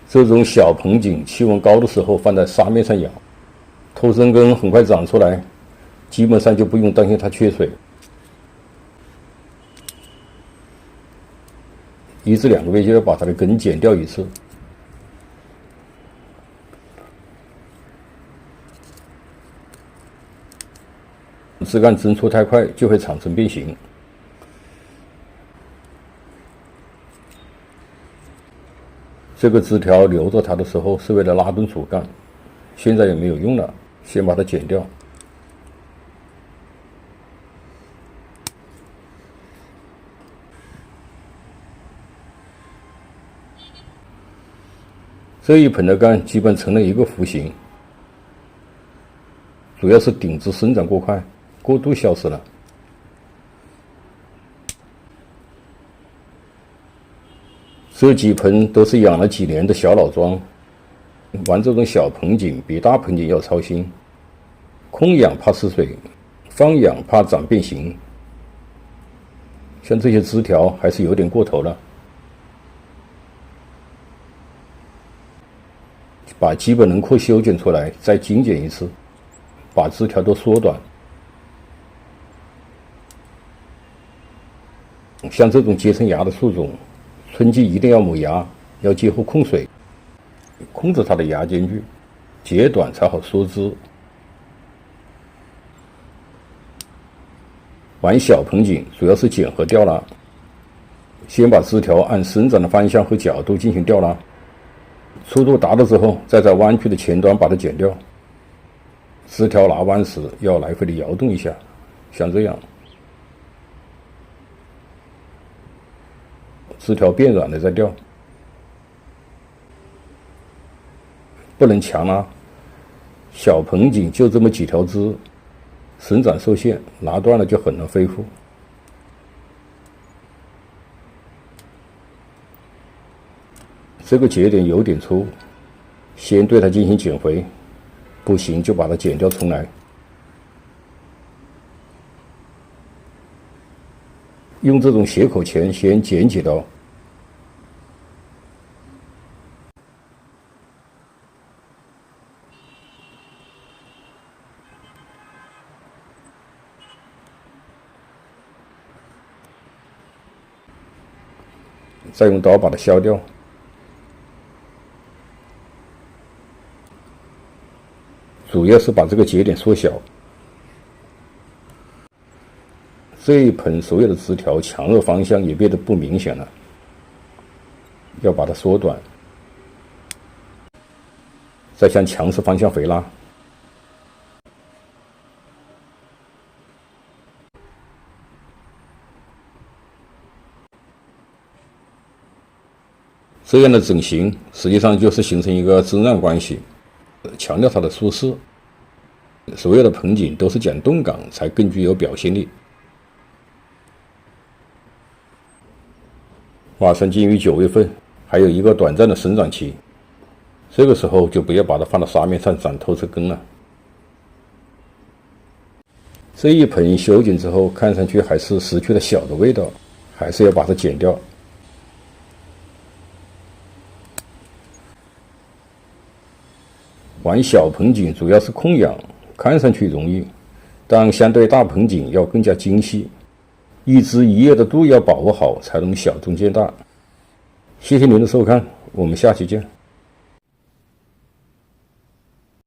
这种小盆景气温高的时候放在沙面上养，脱生根很快长出来，基本上就不用担心它缺水。1至2个月就要把它的根剪掉一次。枝干增粗太快就会产生变形。这个枝条留着它的时候是为了拉动主干，现在也没有用了，先把它剪掉。这一盆的干基本成了一个弧形，主要是顶枝生长过快，过度消失了。这几盆都是养了几年的小老桩，玩这种小盆景比大盆景要操心。空养怕失水，放养怕长变形。像这些枝条还是有点过头了，把基本轮廓修剪出来，再精简一次，把枝条都缩短。像这种结成芽的树种，春季一定要抹芽，要节后控水，控制它的芽间距，截短才好缩枝。玩小盆景主要是剪和吊拉，先把枝条按生长的方向和角度进行吊拉，粗度达到之后，再在弯曲的前端把它剪掉。枝条拉弯时要来回的摇动一下，像这样。枝条变软了再吊，不能强拉。小盆景就这么几条枝，生长受限，拉断了就很难恢复。这个节点有点粗，先对它进行减回，不行就把它剪掉重来。用这种斜口钳先剪几刀，再用刀把它削掉。主要是把这个节点缩小。这一盆所有的枝条强弱方向也变得不明显了，要把它缩短，再向强势方向回拉。这样的整形实际上就是形成一个增让关系，强调它的舒适。所有的盆景都是讲动感才更具有表现力。马上进入9月份，还有一个短暂的生长期，这个时候就不要把它放到沙面上长透彻根了。这一盆修剪之后，看上去还是失去了小的味道，还是要把它剪掉。玩小盆景主要是控养，看上去容易，但相对大盆景要更加精细，一枝一叶的度要把握好，才能小中见大。谢谢您的收看，我们下期见。